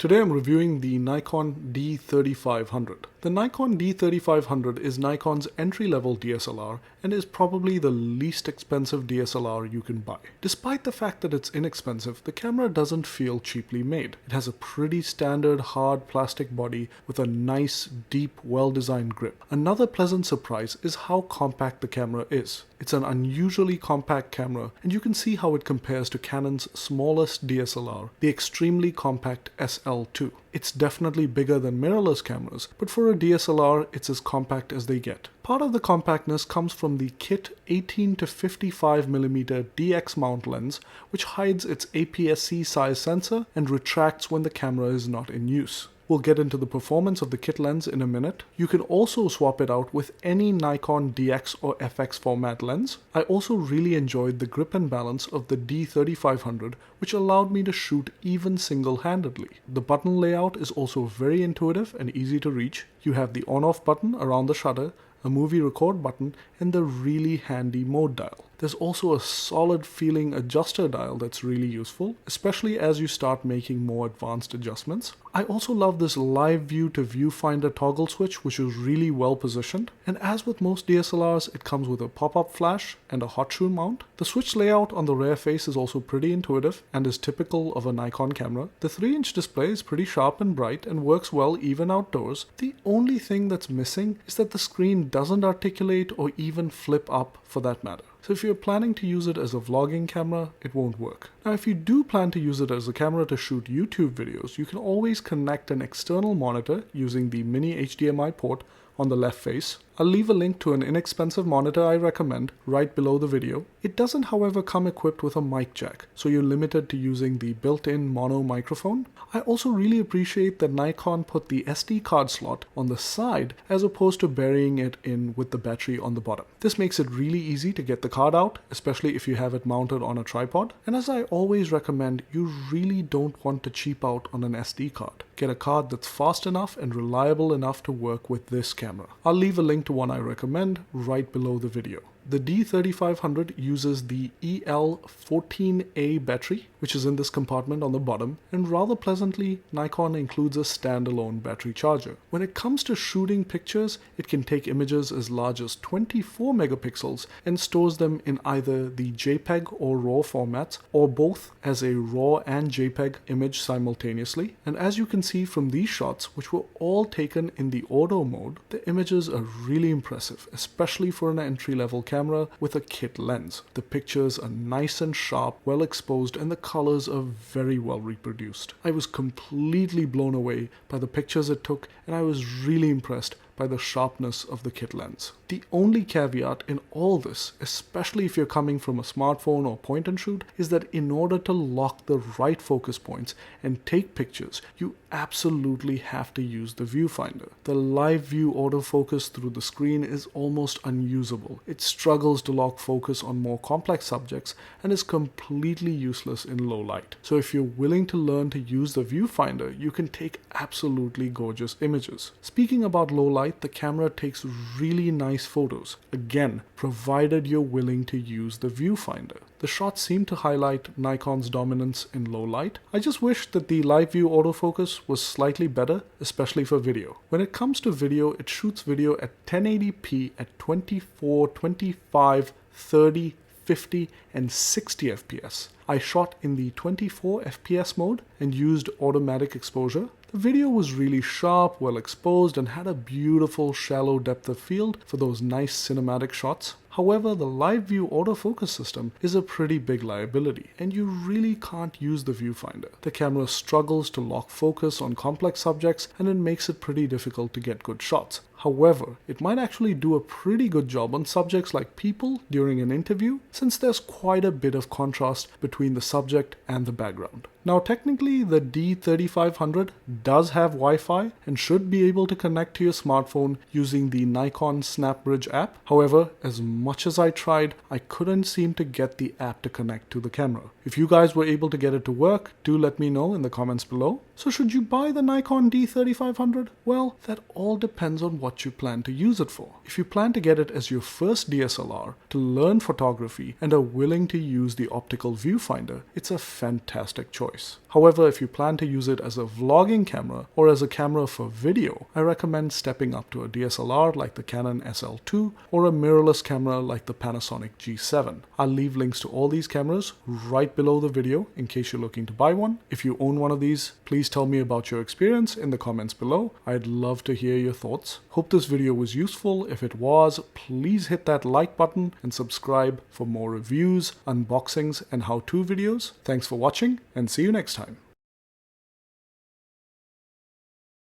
Today I'm reviewing the Nikon D3500. The Nikon D3500 is Nikon's entry-level DSLR and is probably the least expensive DSLR you can buy. Despite the fact that it's inexpensive, the camera doesn't feel cheaply made. It has a pretty standard hard plastic body with a nice, deep, well-designed grip. Another pleasant surprise is how compact the camera is. It's an unusually compact camera, and you can see how it compares to Canon's smallest DSLR, the extremely compact SL2. It's definitely bigger than mirrorless cameras, but for a DSLR, it's as compact as they get. Part of the compactness comes from the kit 18 to 55mm DX mount lens, which hides its APS-C size sensor and retracts when the camera is not in use. We'll get into the performance of the kit lens in a minute. You can also swap it out with any Nikon DX or FX format lens. I also really enjoyed the grip and balance of the D3500, which allowed me to shoot even single-handedly. The button layout is also very intuitive and easy to reach. You have the on-off button around the shutter, a movie record button, and the really handy mode dial. There's also a solid feeling adjuster dial that's really useful, especially as you start making more advanced adjustments. I also love this live view to viewfinder toggle switch, which is really well positioned. And as with most DSLRs, it comes with a pop-up flash and a hotshoe mount. The switch layout on the rear face is also pretty intuitive and is typical of a Nikon camera. The 3-inch display is pretty sharp and bright and works well even outdoors. The only thing that's missing is that the screen doesn't articulate or even flip up for that matter. So if you're planning to use it as a vlogging camera, it won't work. Now if you do plan to use it as a camera to shoot YouTube videos, you can always connect an external monitor using the mini HDMI port on the left face. I'll leave a link to an inexpensive monitor I recommend right below the video. It doesn't, however, come equipped with a mic jack, so you're limited to using the built-in mono microphone. I also really appreciate that Nikon put the SD card slot on the side as opposed to burying it in with the battery on the bottom. This makes it really easy to get the card out, especially if you have it mounted on a tripod. And as I always recommend, you really don't want to cheap out on an SD card. Get a card that's fast enough and reliable enough to work with this camera. I'll leave a link to one I recommend right below the video. The D3500 uses the EL14A battery, which is in this compartment on the bottom, and rather pleasantly, Nikon includes a standalone battery charger. When it comes to shooting pictures, it can take images as large as 24 megapixels and stores them in either the JPEG or RAW formats, or both as a RAW and JPEG image simultaneously. And as you can see from these shots, which were all taken in the auto mode, the images are really impressive, especially for an entry-level camera with a kit lens. The pictures are nice and sharp, well exposed, and the colors are very well reproduced. I was completely blown away by the pictures it took, and I was really impressed by the sharpness of the kit lens. The only caveat in all this, especially if you're coming from a smartphone or point and shoot, is that in order to lock the right focus points and take pictures, you absolutely have to use the viewfinder. The live view autofocus through the screen is almost unusable. It struggles to lock focus on more complex subjects and is completely useless in low light. So if you're willing to learn to use the viewfinder, you can take absolutely gorgeous images. Speaking about low light, the camera takes really nice photos, again, provided you're willing to use the viewfinder. The shots seem to highlight Nikon's dominance in low light. I just wish that the live view autofocus was slightly better, especially for video. When it comes to video, it shoots video at 1080p at 24, 25, 30, 50 and 60 FPS. I shot in the 24 FPS mode and used automatic exposure. The video was really sharp, well exposed, and had a beautiful shallow depth of field for those nice cinematic shots. However, the live view autofocus system is a pretty big liability, and you really can't use the viewfinder. The camera struggles to lock focus on complex subjects, and it makes it pretty difficult to get good shots. However, it might actually do a pretty good job on subjects like people during an interview, since there's quite a bit of contrast between the subject and the background. Now technically the D3500 does have Wi-Fi and should be able to connect to your smartphone using the Nikon SnapBridge app. However, as much as I tried, I couldn't seem to get the app to connect to the camera. If you guys were able to get it to work, do let me know in the comments below. So should you buy the Nikon D3500? Well, that all depends on what you plan to use it for. If you plan to get it as your first DSLR to learn photography and are willing to use the optical viewfinder, it's a fantastic choice. choice. However, if you plan to use it as a vlogging camera or as a camera for video, I recommend stepping up to a DSLR like the Canon SL2 or a mirrorless camera like the Panasonic G7. I'll leave links to all these cameras right below the video in case you're looking to buy one. If you own one of these, please tell me about your experience in the comments below. I'd love to hear your thoughts. Hope this video was useful. If it was, please hit that like button and subscribe for more reviews, unboxings, and how-to videos. Thanks for watching and see you next time.